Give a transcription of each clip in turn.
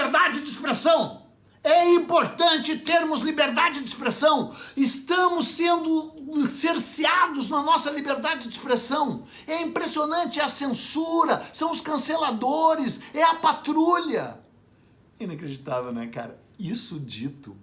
liberdade de expressão. É importante termos liberdade de expressão. Estamos sendo cerceados na nossa liberdade de expressão. É impressionante, é a censura, são os canceladores, é a patrulha. Inacreditável, né, cara? Isso dito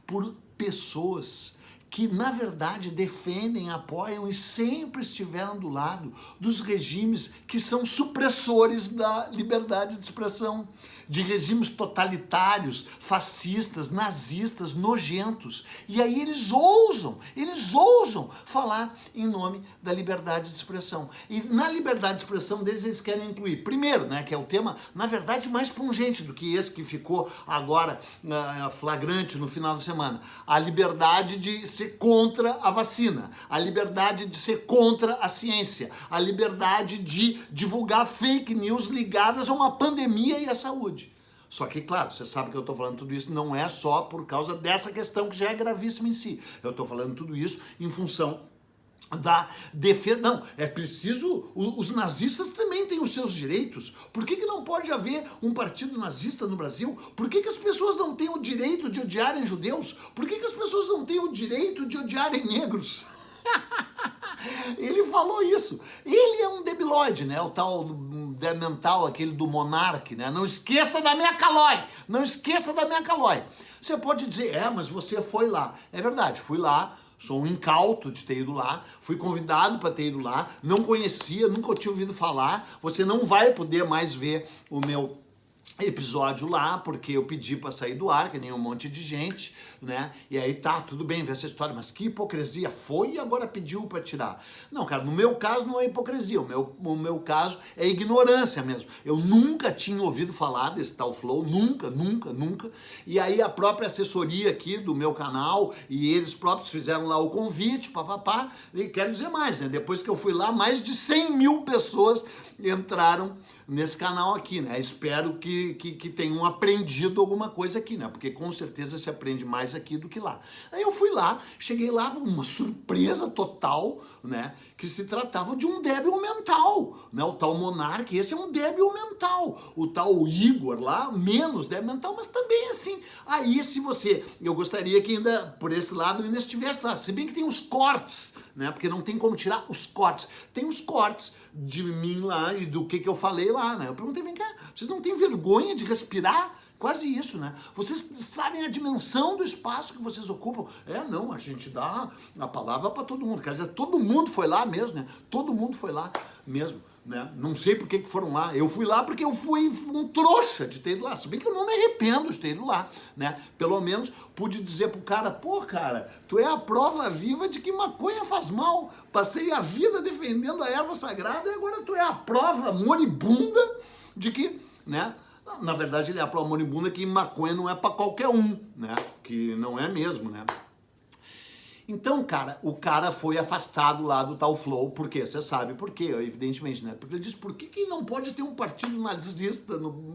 por pessoas que, na verdade, defendem, apoiam e sempre estiveram do lado dos regimes que são supressores da liberdade de expressão, de regimes totalitários, fascistas, nazistas, nojentos. E aí eles ousam falar em nome da liberdade de expressão. E na liberdade de expressão deles, eles querem incluir, primeiro, né, que é o tema, na verdade, mais pungente do que esse que ficou agora flagrante no final de semana, a liberdade de ser contra a vacina, a liberdade de ser contra a ciência, a liberdade de divulgar fake news ligadas a uma pandemia e à saúde. Só que, claro, você sabe que eu estou falando tudo isso não é só por causa dessa questão que já é gravíssima em si. Eu estou falando tudo isso em função da defesa. Não, é preciso, os nazistas também têm os seus direitos. Por que não pode haver um partido nazista no Brasil? Por que as pessoas não têm o direito de odiarem judeus? Por que as pessoas não têm o direito de odiarem negros? Ele falou isso. Ele é um debilóide, né? O tal mental, aquele do Monark, né? Não esqueça da minha Calói! Não esqueça da minha Calói! Você pode dizer, mas você foi lá. É verdade, fui lá. Sou um incauto de ter ido lá, fui convidado para ter ido lá, não conhecia, nunca tinha ouvido falar. Você não vai poder mais ver o meu episódio lá, porque eu pedi para sair do ar, que nem um monte de gente, né? E aí tá, tudo bem ver essa história, mas que hipocrisia, foi e agora pediu para tirar. Não, cara, no meu caso não é hipocrisia, o meu caso é ignorância mesmo. Eu nunca tinha ouvido falar desse tal Flow, nunca. E aí a própria assessoria aqui do meu canal e eles próprios fizeram lá o convite, papapá, e quero dizer mais, né? Depois que eu fui lá, mais de 100 mil pessoas entraram nesse canal aqui, né? Espero que tenham aprendido alguma coisa aqui, né? Porque com certeza se aprende mais aqui do que lá. Aí eu fui lá, cheguei lá, uma surpresa total, né? Que se tratava de um débil mental, né? O tal Monark, esse é um débil mental. O tal Igor lá, menos débil mental, mas também assim. Aí se você, eu gostaria que ainda, por esse lado, ainda estivesse lá. Se bem que tem os cortes, né? Porque não tem como tirar os cortes. Tem os cortes de mim lá e do que eu falei lá, né? Eu perguntei, vem cá, vocês não têm vergonha de respirar? Quase isso, né? Vocês sabem a dimensão do espaço que vocês ocupam? Não, a gente dá a palavra para todo mundo. Quer dizer, todo mundo foi lá mesmo, né? Todo mundo foi lá mesmo, né? Não sei por que foram lá. Eu fui lá porque eu fui um trouxa de ter ido lá. Se bem que eu não me arrependo de ter ido lá, né? Pelo menos pude dizer pro cara, pô, cara, tu é a prova viva de que maconha faz mal. Passei a vida defendendo a erva sagrada e agora tu é a prova moribunda de que, né? Na verdade, ele é a prova moribunda que maconha não é para qualquer um, né? Que não é mesmo, né? Então, cara, o cara foi afastado lá do tal Flow. Por quê? Você sabe por quê, evidentemente, né? Porque ele disse, por que não pode ter um partido nazista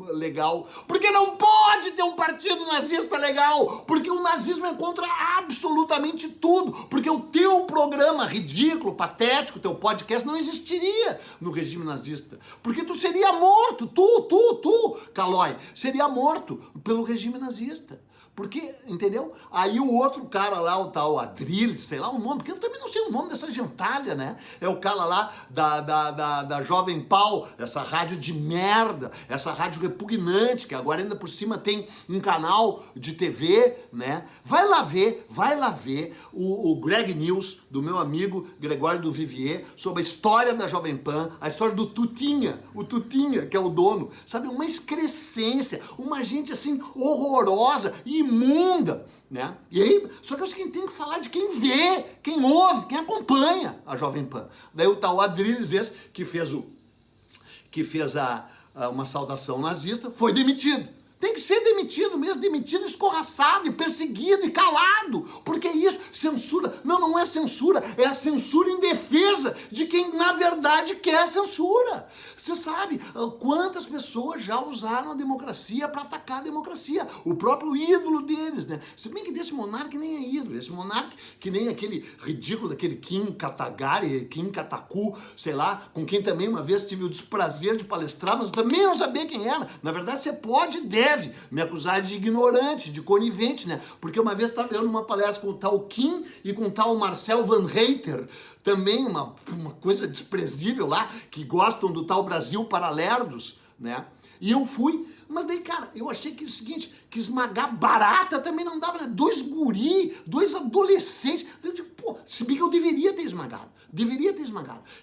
legal? Porque não pode ter um partido nazista legal! Porque o nazismo é contra absolutamente tudo! Porque o teu programa ridículo, patético, teu podcast não existiria no regime nazista. Porque tu seria morto, tu, Calói, seria morto pelo regime nazista. Porque, entendeu? Aí o outro cara lá, o tal Adriles, sei lá o nome, porque eu também não sei o nome dessa gentalha, né? É o cara lá da Jovem Pau, essa rádio de merda, essa rádio repugnante, que agora ainda por cima tem um canal de TV, né? Vai lá ver o Greg News, do meu amigo Gregório do Vivier, sobre a história da Jovem Pan, a história do Tutinha, o Tutinha, que é o dono, sabe? Uma excrescência, uma gente assim horrorosa e imunda, né? E aí, só que é o seguinte, tem que falar de quem vê, quem ouve, quem acompanha a Jovem Pan. Daí o tal Adriles, esse, que fez uma saudação nazista, foi demitido. Tem que ser demitido mesmo, demitido, escorraçado, e perseguido e calado. Porque isso, censura, não é censura, é a censura em defesa de quem na verdade quer a censura. Você sabe quantas pessoas já usaram a democracia para atacar a democracia? O próprio ídolo deles, né? Se bem que desse monarca nem é ídolo, esse monarca que nem aquele ridículo daquele Kim Kataguiri, Kim Kataku, sei lá, com quem também uma vez tive o desprazer de palestrar, mas eu também não sabia quem era. Na verdade, você pode e deve deve me acusar de ignorante, de conivente, né? Porque uma vez estava eu numa palestra com o tal Kim e com o tal Marcel Van Hater, também uma coisa desprezível lá, que gostam do tal Brasil Paralerdos, né? E eu fui, mas daí, cara, eu achei que é o seguinte, que esmagar barata também não dava, né? 2 guri, 2 adolescentes. Eu digo, pô, se bem que eu deveria ter esmagado.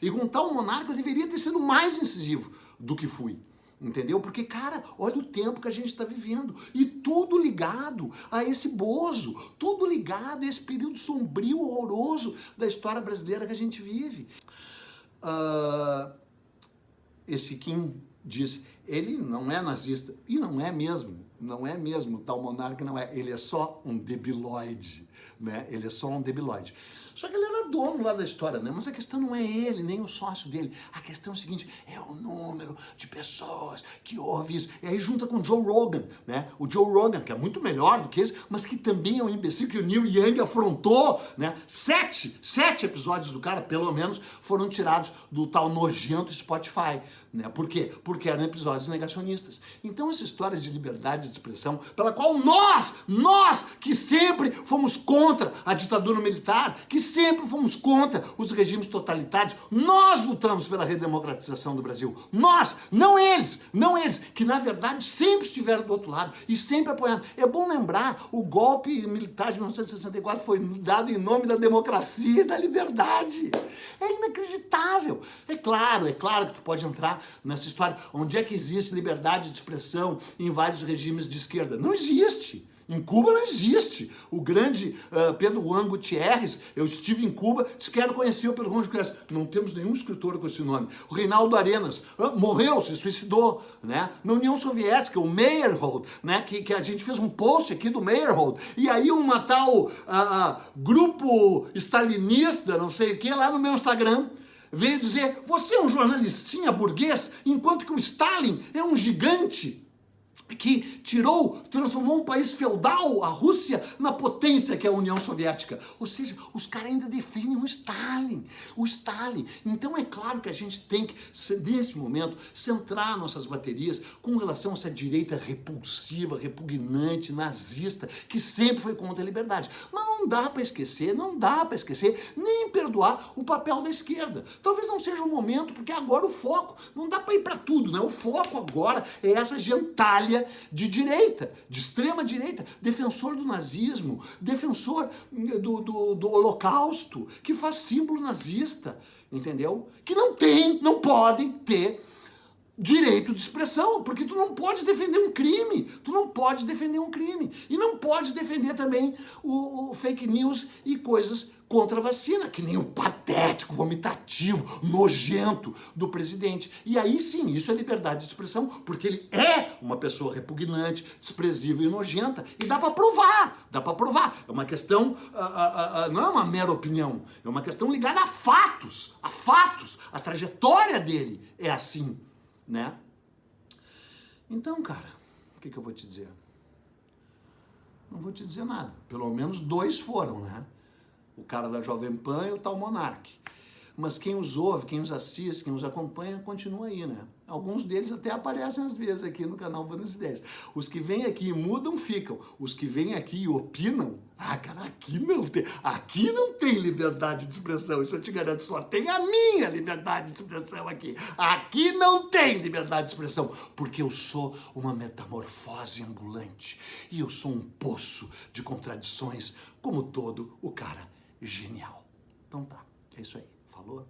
E com tal Monarca eu deveria ter sido mais incisivo do que fui. Entendeu? Porque, cara, olha o tempo que a gente está vivendo. E tudo ligado a esse Bozo. Tudo ligado a esse período sombrio, horroroso da história brasileira que a gente vive. Esse Kim disse, ele não é nazista. E não é mesmo. Não é mesmo. O tal Monarca não é. Ele é só um debilóide. Né? Ele é só um debilóide. Só que ele era dono lá da história, né? Mas a questão não é ele, nem o sócio dele. A questão é o seguinte, é o número de pessoas que ouvem isso. E aí junta com o Joe Rogan, né? O Joe Rogan, que é muito melhor do que esse, mas que também é um imbecil que o Neil Young afrontou, né? 7 episódios do cara, pelo menos, foram tirados do tal nojento Spotify. Né? Por quê? Porque eram episódios negacionistas. Então essa história de liberdade de expressão, pela qual nós que sempre fomos contra a ditadura militar, que sempre fomos contra os regimes totalitários, nós lutamos pela redemocratização do Brasil. Nós, não eles, que na verdade sempre estiveram do outro lado e sempre apoiando. É bom lembrar, o golpe militar de 1964 foi dado em nome da democracia e da liberdade. É inacreditável. É claro que tu pode entrar nessa história. Onde é que existe liberdade de expressão em vários regimes de esquerda? Não existe. Em Cuba não existe. O grande Pedro Juan Gutierrez, eu estive em Cuba, disse que quero conhecer o Pedro Juan Gutierrez. Não temos nenhum escritor com esse nome. O Reinaldo Arenas morreu, se suicidou, né? Na União Soviética, o Meyerhold, né? Que a gente fez um post aqui do Meyerhold, e aí uma tal grupo stalinista, não sei o que, lá no meu Instagram, veio dizer, você é um jornalistinha burguês, enquanto que o Stalin é um gigante que transformou um país feudal, a Rússia, na potência que é a União Soviética. Ou seja, os caras ainda defendem o Stalin. Então é claro que a gente tem que, nesse momento, centrar nossas baterias com relação a essa direita repulsiva, repugnante, nazista, que sempre foi contra a liberdade. Mas não dá para esquecer, nem perdoar o papel da esquerda. Talvez não seja o momento, porque agora o foco, não dá para ir para tudo, né? O foco agora é essa gentalha de direita, de extrema direita, defensor do nazismo, defensor do Holocausto, que faz símbolo nazista, entendeu? Que não podem ter direito de expressão, porque tu não pode defender um crime, e não pode defender também o fake news e coisas contra a vacina, que nem o patético, vomitativo, nojento do presidente. E aí sim, isso é liberdade de expressão, porque ele é uma pessoa repugnante, desprezível e nojenta, e dá para provar. É uma questão, não é uma mera opinião, é uma questão ligada a fatos, a trajetória dele é assim, né? Então, cara, o que eu vou te dizer? Não vou te dizer nada. Pelo menos 2 foram, né? O cara da Jovem Pan e o tal Monark. Mas quem os ouve, quem os assiste, quem os acompanha, continua aí, né? Alguns deles até aparecem às vezes aqui no canal Buenas Ideias. Os que vêm aqui e mudam, ficam. Os que vêm aqui e opinam, cara, aqui não tem liberdade de expressão. Isso eu te garanto, só tem a minha liberdade de expressão aqui. Aqui não tem liberdade de expressão, porque eu sou uma metamorfose ambulante. E eu sou um poço de contradições, como todo o cara genial. Então tá, é isso aí. Falou?